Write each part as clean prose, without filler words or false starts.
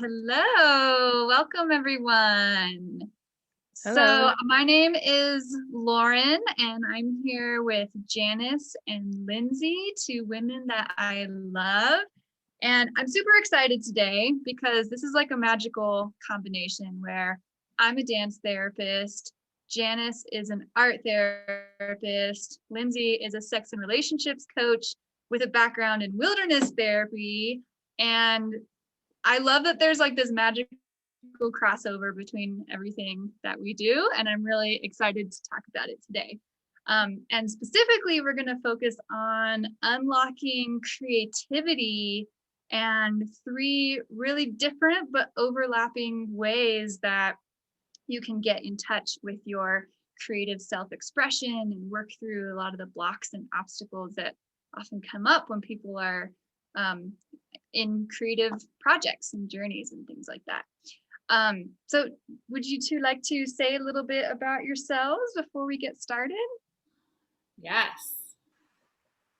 Hello, welcome everyone. Hello. So my name is Lauren and I'm here with Janis and Lindsey, two women that I love. And I'm super excited today because this is like a magical combination where I'm a dance therapist, Janis is an art therapist, Lindsey is a sex and relationships coach with a background in wilderness therapy. And I love that there's like this magical crossover between everything that we do, and I'm really excited to talk about it today. And specifically, we're going to focus on unlocking creativity and three really different but overlapping ways that you can get in touch with your creative self-expression and work through a lot of the blocks and obstacles that often come up when people are in creative projects and journeys and things like that. So would you two like to say a little bit about yourselves before we get started? Yes.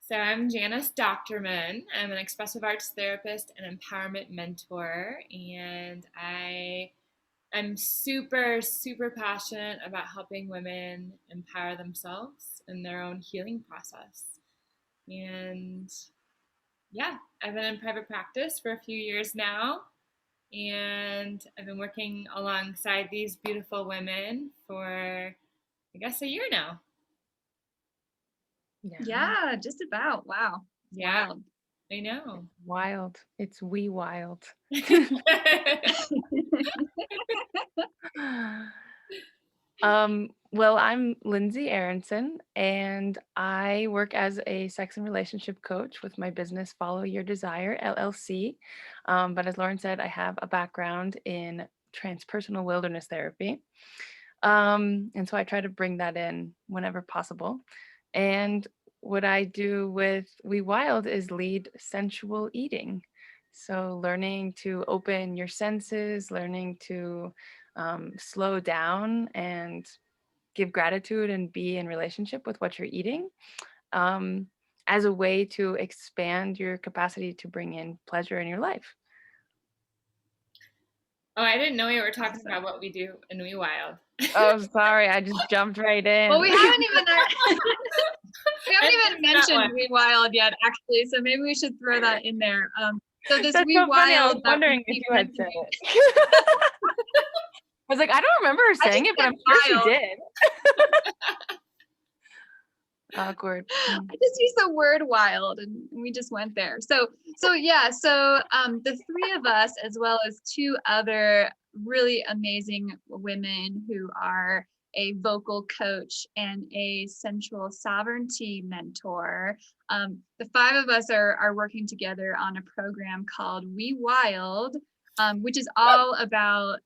So I'm Janis Dochterman. I'm an expressive arts therapist and empowerment mentor, and I'm super, super passionate about helping women empower themselves in their own healing process. And yeah, I've been in private practice for a few years now, and I've been working alongside these beautiful women for, I guess, a year now. Yeah, just about. Wow. Yeah, Wild. I know. Wild. It's wild. Well, I'm Lindsey Aronson, and I work as a sex and relationship coach with my business Follow Your Desire, LLC. But as Lauren said, I have a background in transpersonal wilderness therapy. And so I try to bring that in whenever possible. And what I do with WEWILDE is lead sensual eating. So learning to open your senses, learning to slow down and give gratitude and be in relationship with what you're eating, as a way to expand your capacity to bring in pleasure in your life. Oh, I didn't know we were talking about what we do in WEWILDE. Oh, sorry, I just jumped right in. Well, we haven't even mentioned WEWILDE yet, actually. So maybe we should throw that in there. So this That's so funny. I was WEWILDE. wondering if you had said it. I was like, I don't remember her saying it, but I'm sure she did. Awkward. I just used the word wild and we just went there. So yeah, so the three of us, as well as two other really amazing women who are a vocal coach and a sensual sovereignty mentor. The five of us are working together on a program called WEWILDE, which is all about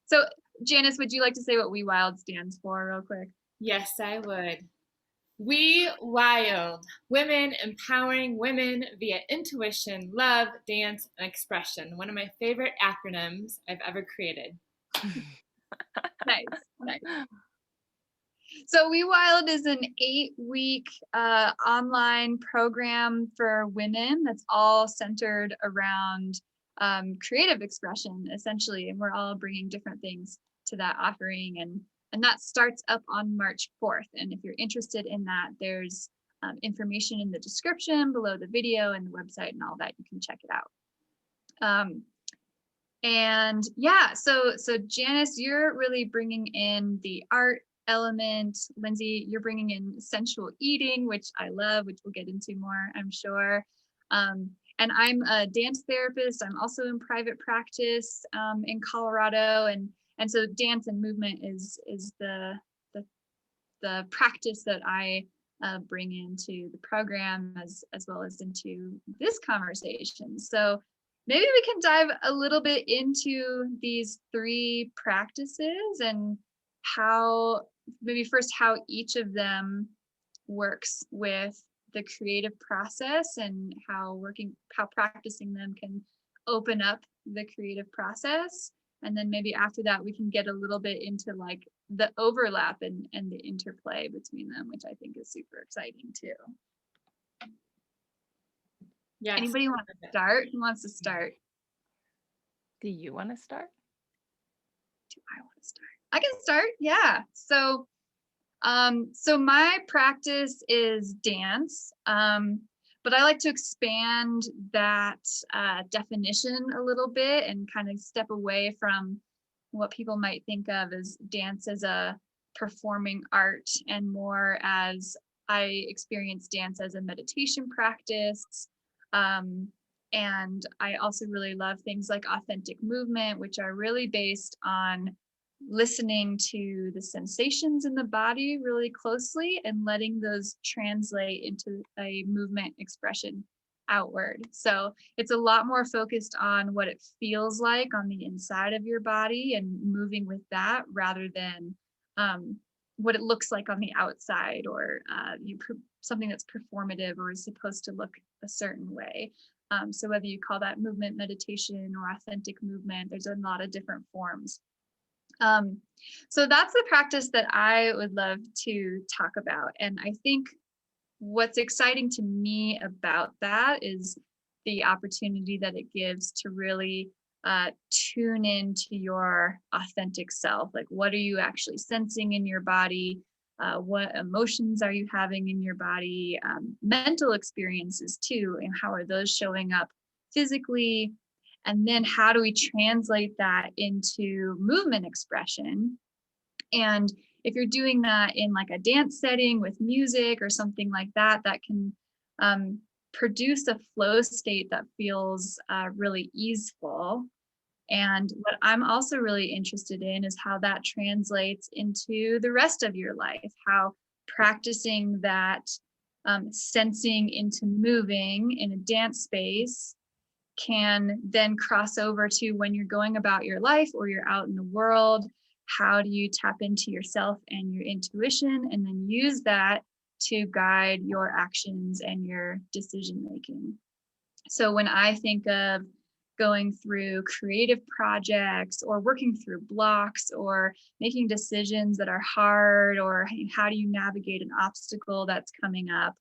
so Janis, would you like to say what WEWILDE stands for real quick? Yes, I would. WEWILDE, women empowering women via intuition, love, dance, and expression. One of my favorite acronyms I've ever created. Nice. So WEWILDE is an 8-week online program for women that's all centered around creative expression, essentially, and we're all bringing different things to that offering, and that starts up on March 4th. And if you're interested in that, there's information in the description below the video and the website and all that. You can check it out. And yeah, so Janis, you're really bringing in the art element. Lindsey, you're bringing in sensual eating, which I love, which we'll get into more, I'm sure. And I'm a dance therapist. I'm also in private practice in Colorado, and so dance and movement is the practice that I bring into the program as well as into this conversation. So maybe we can dive a little bit into these three practices and how each of them works with the creative process and how practicing them can open up the creative process. And then maybe after that, we can get a little bit into like the overlap and the interplay between them, which I think is super exciting too. Yes. Anybody want to start? Who wants to start? Do you want to start? Do I want to start? I can start. Yeah. So my practice is dance, but I like to expand that definition a little bit and kind of step away from what people might think of as dance as a performing art, and more as I experience dance as a meditation practice. And I also really love things like authentic movement, which are really based on listening to the sensations in the body really closely and letting those translate into a movement expression outward. So it's a lot more focused on what it feels like on the inside of your body and moving with that, rather than what it looks like on the outside, or something that's performative or is supposed to look a certain way. So whether you call that movement meditation or authentic movement, there's a lot of different forms. So that's the practice that I would love to talk about. And I think what's exciting to me about that is the opportunity that it gives to really tune into your authentic self. Like, what are you actually sensing in your body? What emotions are you having in your body? Mental experiences too, and how are those showing up physically? And then how do we translate that into movement expression? And if you're doing that in like a dance setting with music or something like that, that can produce a flow state that feels really easeful. And what I'm also really interested in is how that translates into the rest of your life, how practicing that sensing into moving in a dance space can then cross over to when you're going about your life or you're out in the world. How do you tap into yourself and your intuition, and then use that to guide your actions and your decision making? So when I think of going through creative projects or working through blocks or making decisions that are hard, or how do you navigate an obstacle that's coming up,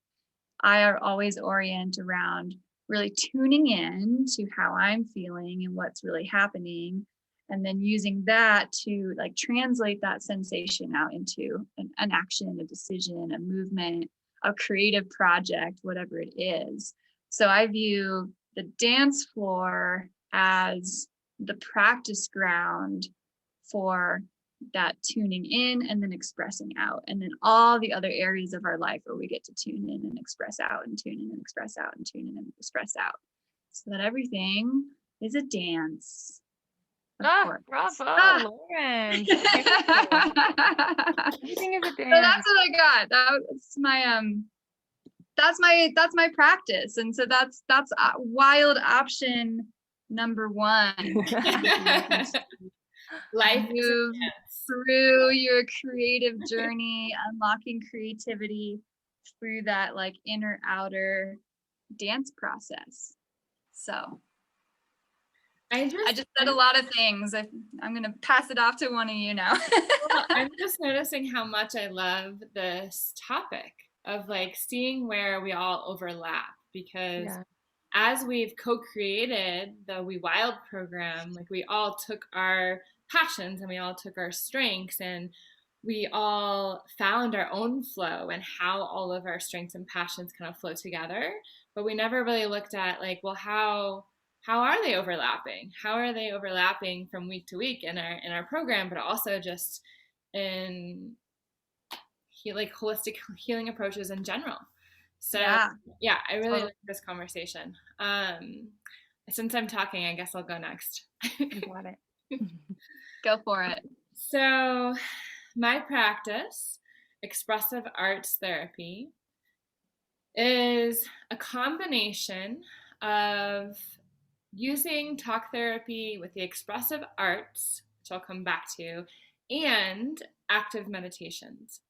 I always orient around really tuning in to how I'm feeling and what's really happening, and then using that to like translate that sensation out into an action, a decision, a movement, a creative project, whatever it is. So I view the dance floor as the practice ground for that tuning in and then expressing out, and then all the other areas of our life where we get to tune in and express out, and tune in and express out, and tune in and express out, so that everything is a dance. Bravo, Lauren. Everything is a dance. So that's what I got. That's my practice. And so that's wild option number one. Life Move through your creative journey, unlocking creativity through that like inner outer dance process. So I just said a lot of things. I'm going to pass it off to one of you now. Well, I'm just noticing how much I love this topic of like seeing where we all overlap, because as we've co-created the WEWILDE program, like we all took our passions and we all took our strengths, and we all found our own flow and how all of our strengths and passions kind of flow together. But we never really looked at like, well, how are they overlapping? How are they overlapping from week to week in our program, but also just in like holistic healing approaches in general. So yeah, I really like this conversation. Since I'm talking, I guess I'll go next. You got it. Go for it. So my practice, expressive arts therapy, is a combination of using talk therapy with the expressive arts, which I'll come back to, and active meditations.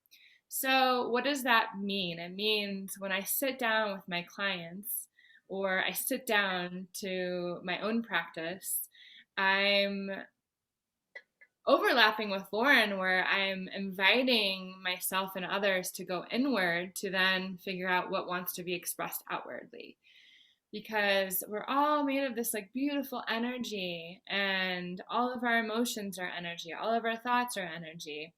So what does that mean? It means when I sit down with my clients, or I sit down to my own practice, I'm overlapping with Lauren, where I'm inviting myself and others to go inward to then figure out what wants to be expressed outwardly. because we're all made of this like beautiful energy, and all of our emotions are energy, all of our thoughts are energy,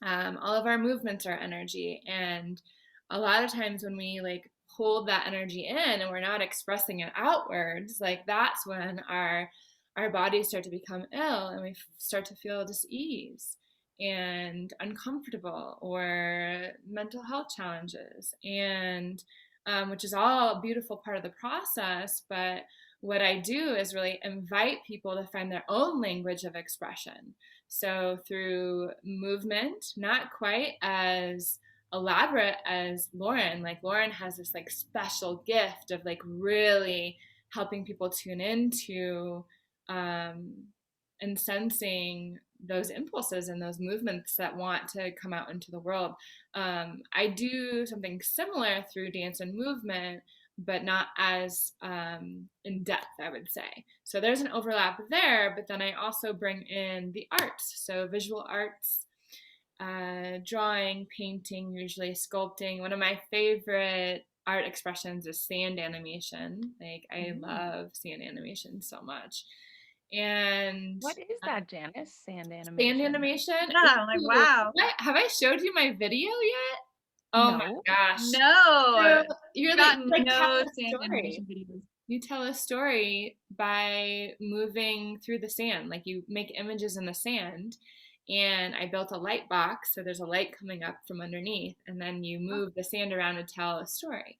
all of our movements are energy. And a lot of times when we like hold that energy in and we're not expressing it outwards, like that's when our bodies start to become ill, and we start to feel dis-ease and uncomfortable, or mental health challenges, and which is all a beautiful part of the process. But what I do is really invite people to find their own language of expression. So through movement, not quite as elaborate as Lauren. Like Lauren has this like special gift of like really helping people tune into and sensing those impulses and those movements that want to come out into the world. I do something similar through dance and movement, but not as in depth, I would say. So there's an overlap there, but then I also bring in the arts. So visual arts, drawing, painting, usually sculpting. One of my favorite art expressions is sand animation. Like I love sand animation so much. And What is that, Janis? Sand sand animation? animation. Yeah, I'm like, wow. Have I showed you my video yet? Oh my No. gosh. No, So you're got like tell no a sand story. animation videos. You tell a story by moving through the sand. Like you make images in the sand, and I built a light box, so there's a light coming up from underneath, and then you move the sand around to tell a story.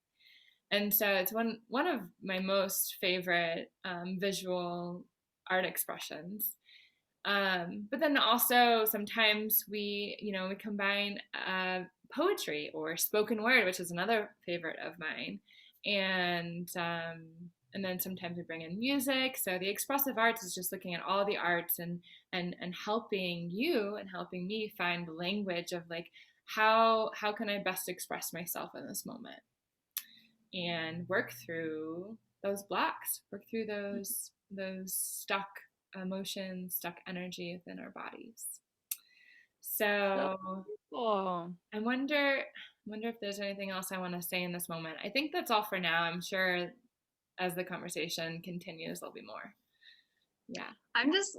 And so it's one of my most favorite visual art expressions. But then also sometimes we combine poetry or spoken word, which is another favorite of mine, and then sometimes we bring in music. So the expressive arts is just looking at all the arts and helping you and helping me find the language of like how can I best express myself in this moment, and work through those blocks, work through those stuck emotions, stuck energy within our bodies. So Cool. I wonder if there's anything else I want to say in this moment. I think that's all for now. I'm sure as the conversation continues, there'll be more. Yeah. I'm just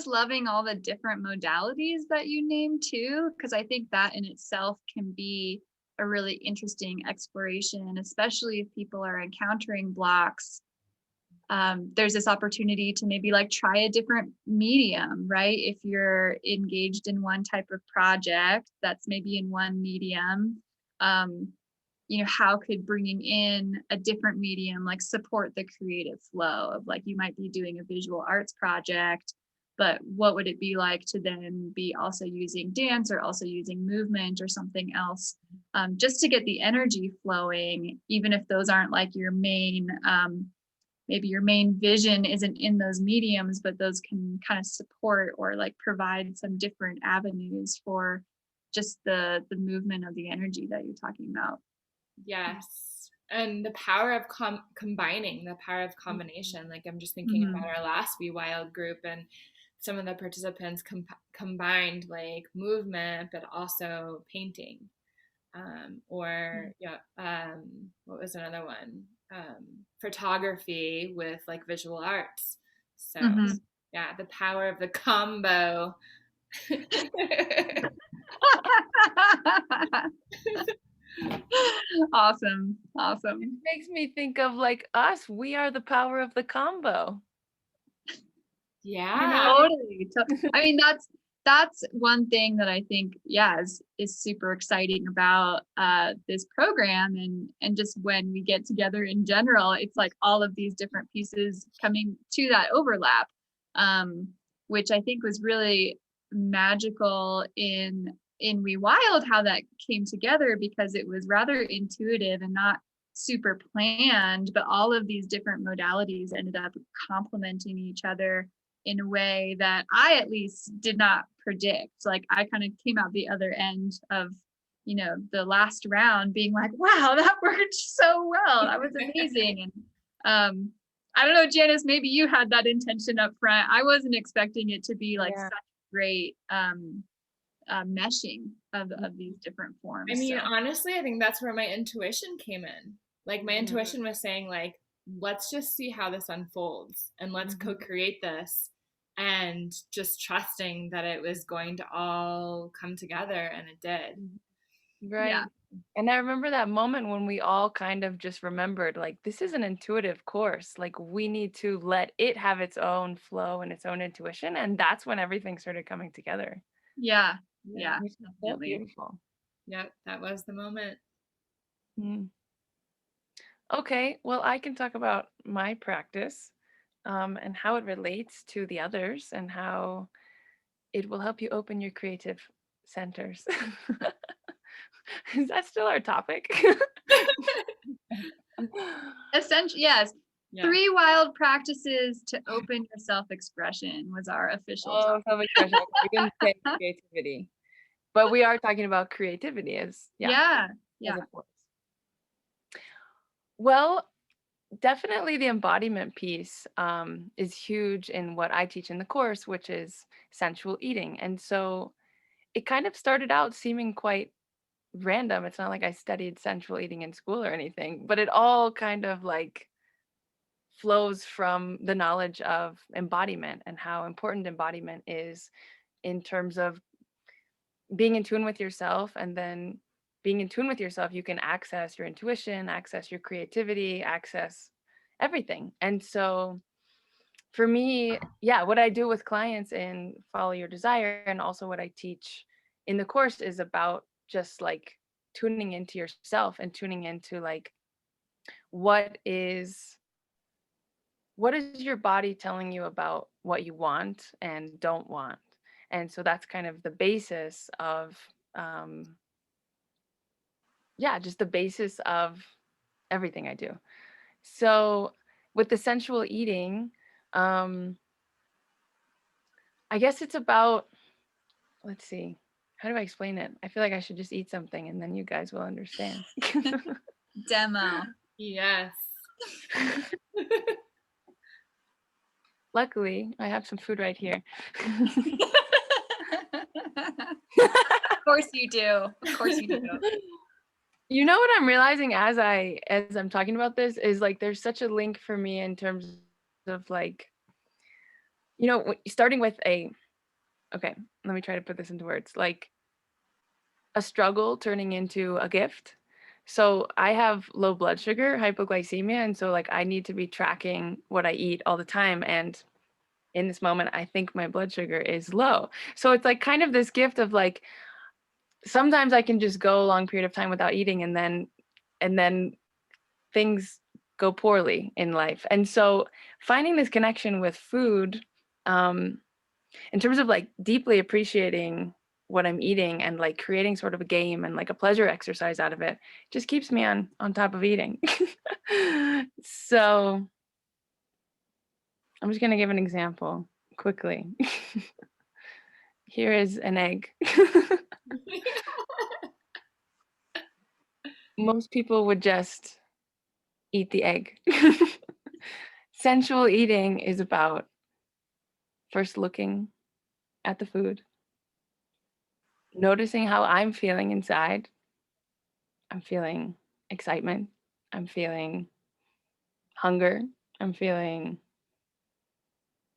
loving all the different modalities that you named too, because I think that in itself can be a really interesting exploration, especially if people are encountering blocks. There's this opportunity to maybe like try a different medium, right? If you're engaged in one type of project that's maybe in one medium, how could bringing in a different medium like support the creative flow of like you might be doing a visual arts project, but what would it be like to then be also using dance or also using movement or something else, just to get the energy flowing, even if those aren't like your main maybe your main vision isn't in those mediums, but those can kind of support or like provide some different avenues for just the movement of the energy that you're talking about. Yes. And the power of combining, the power of combination. Like I'm just thinking about our last WEWILDE group, and some of the participants combined like movement, but also painting. What was another one? Photography with like visual arts. So yeah, the power of the combo. Awesome. It makes me think of like us. We are the power of the combo. Yeah. Totally. I mean, that's one thing that I think, is super exciting about this program, and just when we get together in general, it's like all of these different pieces coming to that overlap, which I think was really magical in WeWILDE, how that came together, because it was rather intuitive and not super planned, but all of these different modalities ended up complementing each other in a way that I at least did not predict. Like I kind of came out the other end of, the last round being like, wow, that worked so well. That was amazing. And I don't know, Janis, maybe you had that intention up front. I wasn't expecting it to be like such great meshing of these different forms. I mean, honestly, I think that's where my intuition came in. Like my intuition was saying like, let's just see how this unfolds and let's co-create this, and just trusting that it was going to all come together, and it did. Right. Yeah. And I remember that moment when we all kind of just remembered, like, this is an intuitive course. Like, we need to let it have its own flow and its own intuition. And that's when everything started coming together. Yeah. Yeah. Yeah. Which is so Definitely. beautiful. Yep, that was the moment. Mm. Okay, well, I can talk about my practice and how it relates to the others and how it will help you open your creative centers. Is that still our topic? Essentially, yes. Yeah. 3 wild practices to open your self-expression was our official Oh, topic. self-expression. We didn't say creativity, but we are talking about creativity as Yeah. as Yeah. a force. Well, definitely the embodiment piece is huge in what I teach in the course, which is sensual eating. And so it kind of started out seeming quite random. It's not like I studied sensual eating in school or anything, but it all kind of like flows from the knowledge of embodiment and how important embodiment is in terms of being in tune with yourself. And then being in tune with yourself, you can access your intuition, access your creativity, access everything. And so for me, yeah, what I do with clients in Follow Your Desire and also what I teach in the course is about just like tuning into yourself and tuning into like what is your body telling you about what you want and don't want. And so that's kind of the basis of um just the basis of everything I do. So with the sensual eating, um I guess it's about, let's see, how do I explain it? I feel like I should just eat something and then you guys will understand. Demo. Yes. Luckily, I have some food right here. Of course you do. Of course you do. You know what I'm realizing as I'm talking about this is like there's such a link for me in terms of like, starting with okay, let me try to put this into words, like a struggle turning into a gift. So I have low blood sugar, hypoglycemia, and so like I need to be tracking what I eat all the time. And in this moment, I think my blood sugar is low. So it's like kind of this gift of like sometimes I can just go a long period of time without eating and then things go poorly in life. And so finding this connection with food, in terms of like deeply appreciating what I'm eating and like creating sort of a game and like a pleasure exercise out of it, just keeps me on top of eating. So I'm just gonna give an example quickly. Here is an egg. Most people would just eat the egg. Sensual eating is about first looking at the food, noticing how I'm feeling inside. I'm feeling excitement. I'm feeling hunger. I'm feeling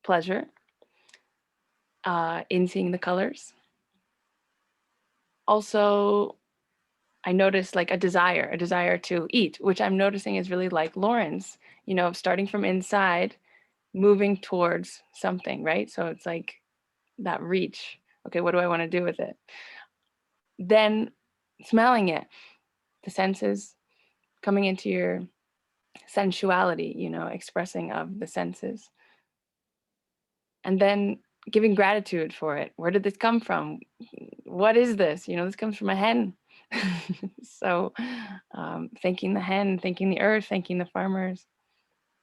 pleasure in seeing the colors. Also, I noticed like a desire to eat, which I'm noticing is really like Lauren's, starting from inside, moving towards something, right? So it's like that reach. Okay, what do I want to do with it? Then smelling it, the senses coming into your sensuality, expressing of the senses. And then giving gratitude for it. Where did this come from? What is this? This comes from a hen. So thanking the hen, thanking the earth, thanking the farmers,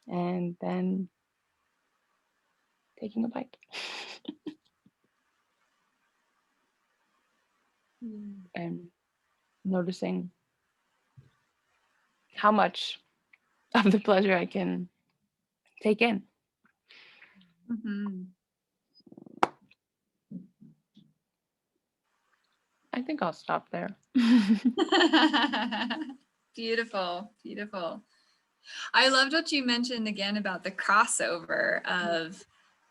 and then taking a bite. And noticing how much of the pleasure I can take in. Mm-hmm. I think I'll stop there. Beautiful, beautiful. I loved what you mentioned again about the crossover of,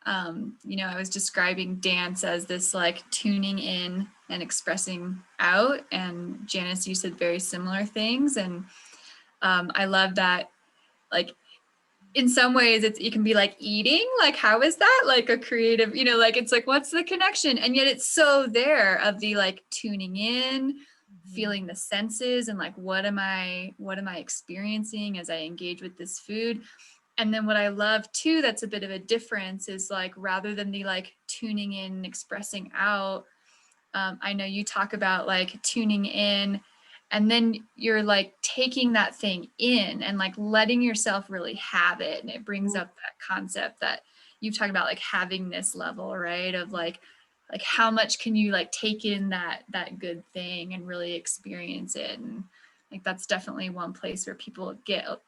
I was describing dance as this like tuning in and expressing out. And Janice, you said very similar things. And I love that, like, in some ways it can be like eating, like how is that like a creative, like it's like what's the connection, and yet it's so there of the like tuning in, feeling the senses, and like what am I experiencing as I engage with this food. And then what I love too, that's a bit of a difference, is like rather than the like tuning in, expressing out, I know you talk about like tuning in, and then you're like taking that thing in and like letting yourself really have it. And it brings up that concept that you've talked about, like having this level, right? Of like how much can you like take in that good thing and really experience it. And like that's definitely one place where people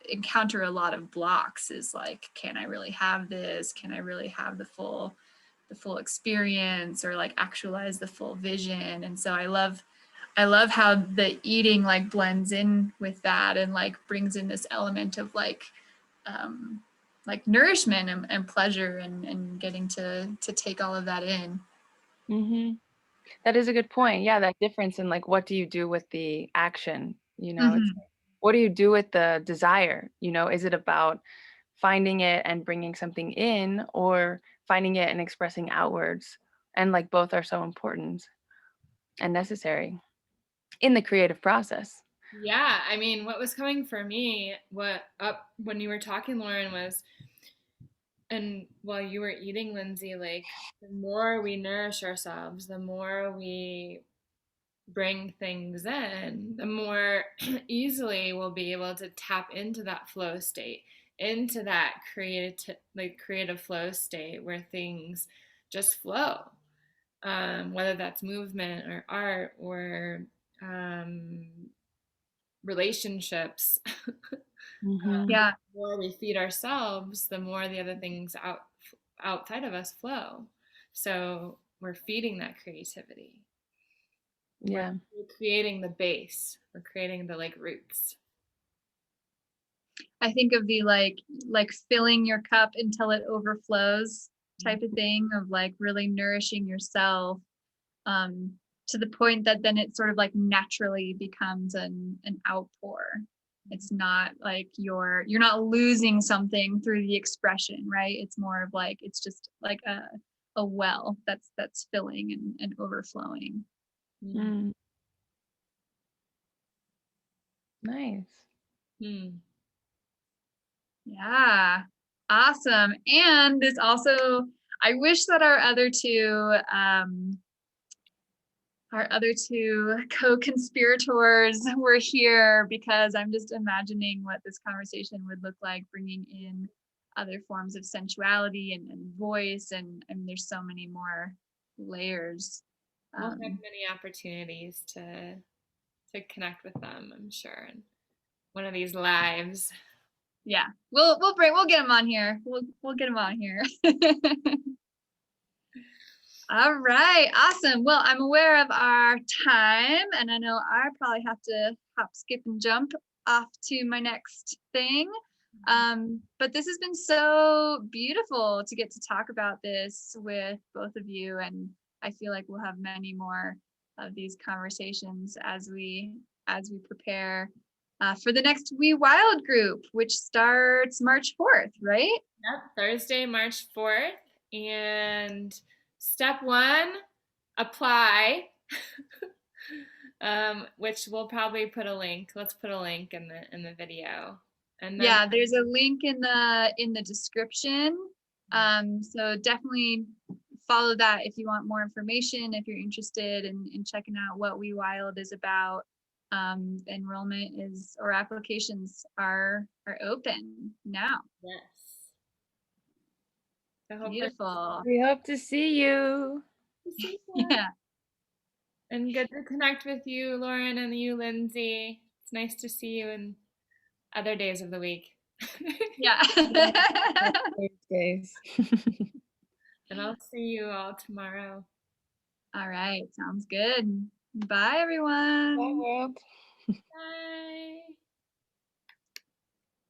encounter a lot of blocks, is like, can I really have this? Can I really have the full experience, or like actualize the full vision? And so I love how the eating like blends in with that, and like brings in this element of like nourishment and pleasure, and getting to take all of that in. Mm-hmm. That is a good point. Yeah, that difference in like what do you do with the action? It's Mm-hmm. like, what do you do with the desire? Is it about finding it and bringing something in, or finding it and expressing outwards? And like both are so important and necessary in the creative process. Yeah, I mean, what was coming for me, what up when you were talking, Lauren, was, and while you were eating, Lindsay, like the more we nourish ourselves, the more we bring things in, the more easily we'll be able to tap into that flow state, into that creative flow state where things just flow. Whether that's movement or art or um, relationships. Mm-hmm. Yeah, The more we feed ourselves, the more the other things outside of us flow. So we're feeding that creativity. We're, Yeah. we're creating the base. We're creating the like roots. I think of the like filling your cup until it overflows type of thing, of like really nourishing yourself, to the point that then it sort of like naturally becomes an outpour. It's not like you're not losing something through the expression, right? It's more of like, it's just like a well that's filling and overflowing. Mm. Nice. Hmm. Yeah, awesome. And this also, I wish that our other two co-conspirators were here, because I'm just imagining what this conversation would look like, bringing in other forms of sensuality and voice, and there's so many more layers. We'll have many opportunities to connect with them, I'm sure, in one of these lives. Yeah, we'll get them on here. We'll get them on here. All right, awesome. Well, I'm aware of our time, and I know I probably have to hop, skip, and jump off to my next thing. But this has been so beautiful to get to talk about this with both of you, and I feel like we'll have many more of these conversations as we prepare for the next We Wild group, which starts March 4th, right? Yep, Thursday, March 4th. And step one, apply. Which we'll probably put a link. Let's put a link in the video. And then Yeah, there's a link in the description. So definitely follow that if you want more information, if you're interested in checking out what WeWild is about. Enrollment is, or applications are open now. yes. I hope Beautiful. We hope to see you. to see you. Yeah. And good to connect with you, Lauren, and you, Lindsay. It's nice to see you in other days of the week. Yeah. Thursdays. And I'll see you all tomorrow. All right. Sounds good. Bye, Bye, everyone. world. Bye.